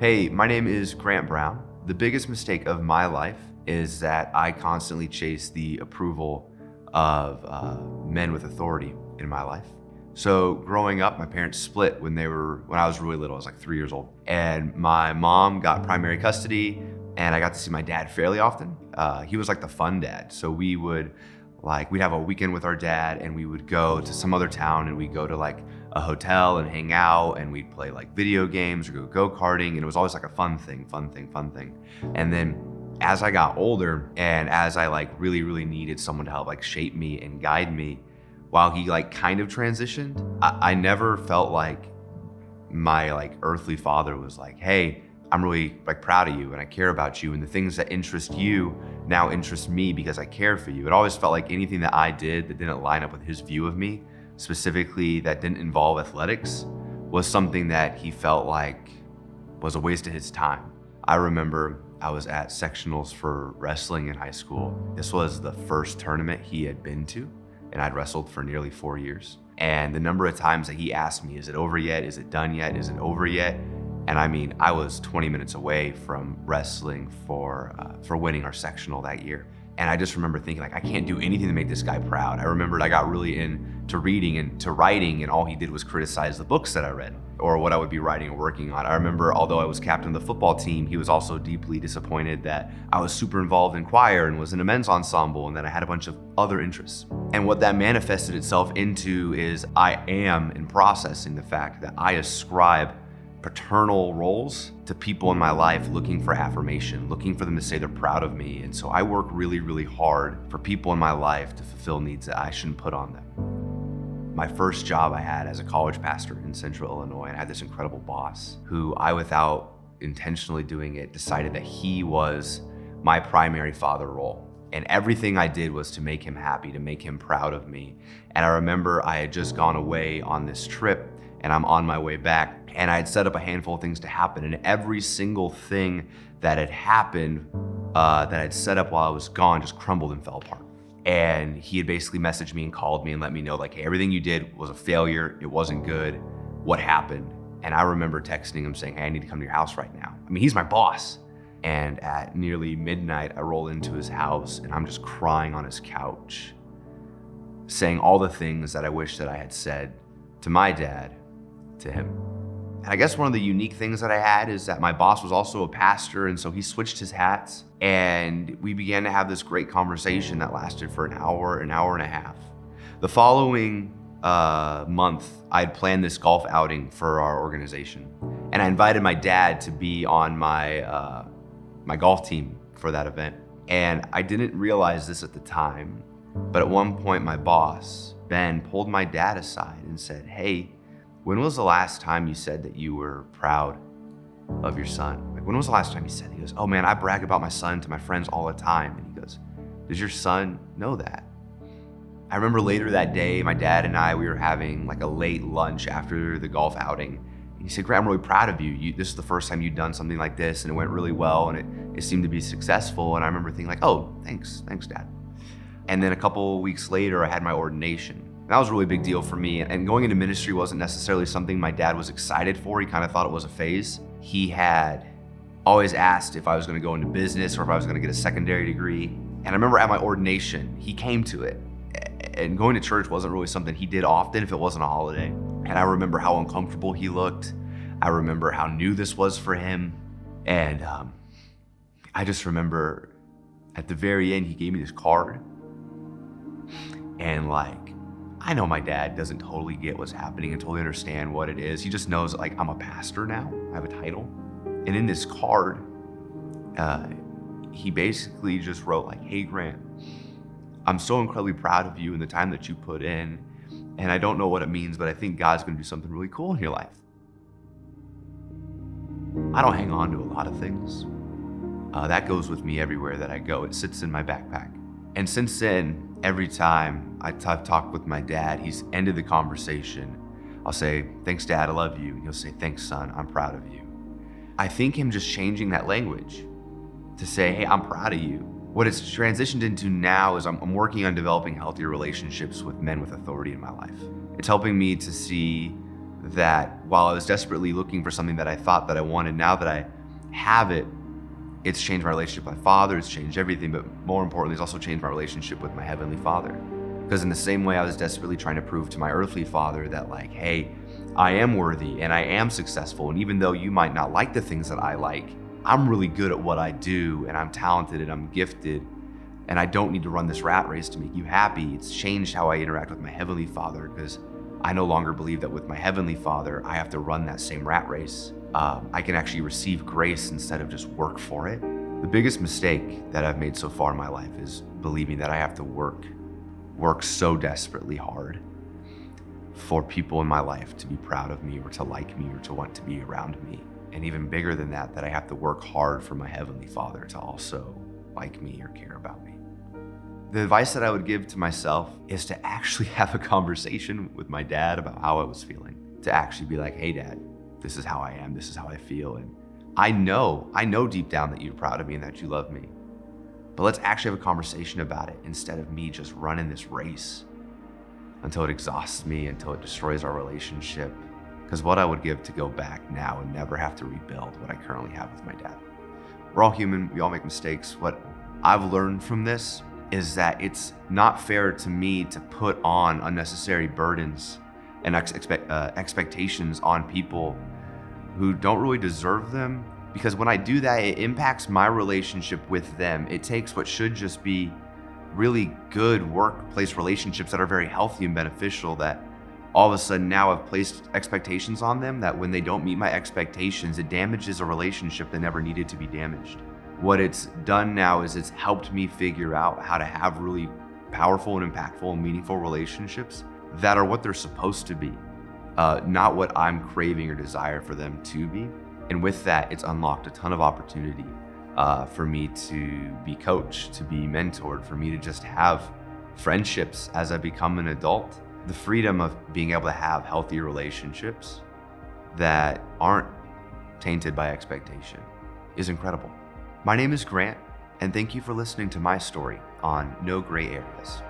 Hey, my name is Grant Brown. The biggest mistake of my life is that I constantly chase the approval of men with authority in my life. So growing up, my parents split when I was really little. I was like 3 years old. And my mom got primary custody and I got to see my dad fairly often. He was like the fun dad. So we'd have a weekend with our dad and we would go to some other town and we'd go to like a hotel and hang out and we'd play like video games or go-karting, and it was always like a fun thing. And then as I got older and as I like really needed someone to help like shape me and guide me, while he like kind of transitioned, I never felt like my like earthly father was like, hey, I'm really like proud of you and I care about you, and the things that interest you now interest me because I care for you. It always felt like anything that I did that didn't line up with his view of me, specifically that didn't involve athletics, was something that he felt like was a waste of his time. I remember I was at sectionals for wrestling in high school. This was the first tournament he had been to, and I'd wrestled for nearly 4 years. And the number of times that he asked me, is it over yet? Is it done yet? Is it over yet? And I mean, I was 20 minutes away from wrestling for winning our sectional that year. And I just remember thinking like, I can't do anything to make this guy proud. I remembered I got really into reading and to writing, and all he did was criticize the books that I read or what I would be writing or working on. I remember, although I was captain of the football team, he was also deeply disappointed that I was super involved in choir and was in a men's ensemble and that I had a bunch of other interests. And what that manifested itself into is I am in processing the fact that I ascribe paternal roles to people in my life looking for affirmation, looking for them to say they're proud of me. And so I work really hard for people in my life to fulfill needs that I shouldn't put on them. My first job I had as a college pastor in Central Illinois, and I had this incredible boss who I, without intentionally doing it, decided that he was my primary father role. And everything I did was to make him happy, to make him proud of me. And I remember I had just gone away on this trip and I'm on my way back, and I had set up a handful of things to happen, and every single thing that had happened that I'd set up while I was gone just crumbled and fell apart. And he had basically messaged me and called me and let me know like, hey, everything you did was a failure. It wasn't good. What happened? And I remember texting him saying, hey, I need to come to your house right now. I mean, he's my boss. And at nearly midnight, I roll into his house and I'm just crying on his couch, saying all the things that I wish that I had said to my dad, to him. And I guess one of the unique things that I had is that my boss was also a pastor, and so he switched his hats, and we began to have this great conversation that lasted for an hour and a half. The following month, I had planned this golf outing for our organization, and I invited my dad to be on my golf team for that event. And I didn't realize this at the time, but at one point my boss, Ben, pulled my dad aside and said, hey, when was the last time you said that you were proud of your son? Like, when was the last time you said that? He goes, oh man, I brag about my son to my friends all the time. And he goes, does your son know that? I remember later that day, my dad and I, we were having like a late lunch after the golf outing. And he said, Grant, I'm really proud of you. This is the first time you've done something like this, and it went really well, and it seemed to be successful. And I remember thinking like, oh, thanks, Dad. And then a couple weeks later, I had my ordination. That was a really big deal for me, and going into ministry wasn't necessarily something my dad was excited for. He kind of thought it was a phase. He had always asked if I was going to go into business or if I was going to get a secondary degree. And I remember at my ordination, he came to it, and going to church wasn't really something he did often if it wasn't a holiday. And I remember how uncomfortable he looked. I remember how new this was for him. And I just remember at the very end, he gave me this card, and like, I know my dad doesn't totally get what's happening and totally understand what it is. He just knows that like I'm a pastor now, I have a title. And in this card, he basically just wrote like, hey Grant, I'm so incredibly proud of you and the time that you put in. And I don't know what it means, but I think God's gonna do something really cool in your life. I don't hang on to a lot of things. That goes with me everywhere that I go. It sits in my backpack. And since then, every time I've talked with my dad, he's ended the conversation. I'll say, thanks Dad, I love you. And he'll say, thanks son, I'm proud of you. I think him just changing that language to say, hey, I'm proud of you. What it's transitioned into now is I'm working on developing healthier relationships with men with authority in my life. It's helping me to see that while I was desperately looking for something that I thought that I wanted, now that I have it, it's changed my relationship with my Father, it's changed everything, but more importantly, it's also changed my relationship with my Heavenly Father. Because in the same way I was desperately trying to prove to my earthly father that like, hey, I am worthy and I am successful, and even though you might not like the things that I like, I'm really good at what I do, and I'm talented and I'm gifted, and I don't need to run this rat race to make you happy. It's changed how I interact with my Heavenly Father, because I no longer believe that with my Heavenly Father, I have to run that same rat race. I can actually receive grace instead of just work for it. The biggest mistake that I've made so far in my life is believing that I have to work so desperately hard for people in my life to be proud of me or to like me or to want to be around me. And even bigger than that, that I have to work hard for my Heavenly Father to also like me or care about me. The advice that I would give to myself is to actually have a conversation with my dad about how I was feeling. To actually be like, hey Dad, this is how I am, this is how I feel. And I know deep down that you're proud of me and that you love me. But let's actually have a conversation about it instead of me just running this race until it exhausts me, until it destroys our relationship. Because what I would give to go back now and never have to rebuild what I currently have with my dad. We're all human, we all make mistakes. What I've learned from this is that it's not fair to me to put on unnecessary burdens and expectations on people who don't really deserve them. Because when I do that, it impacts my relationship with them. It takes what should just be really good workplace relationships that are very healthy and beneficial, that all of a sudden now I've placed expectations on them that when they don't meet my expectations, it damages a relationship that never needed to be damaged. What it's done now is it's helped me figure out how to have really powerful and impactful and meaningful relationships that are what they're supposed to be, not what I'm craving or desire for them to be. And with that, it's unlocked a ton of opportunity for me to be coached, to be mentored, for me to just have friendships as I become an adult. The freedom of being able to have healthy relationships that aren't tainted by expectation is incredible. My name is Grant, and thank you for listening to my story on No Gray Areas.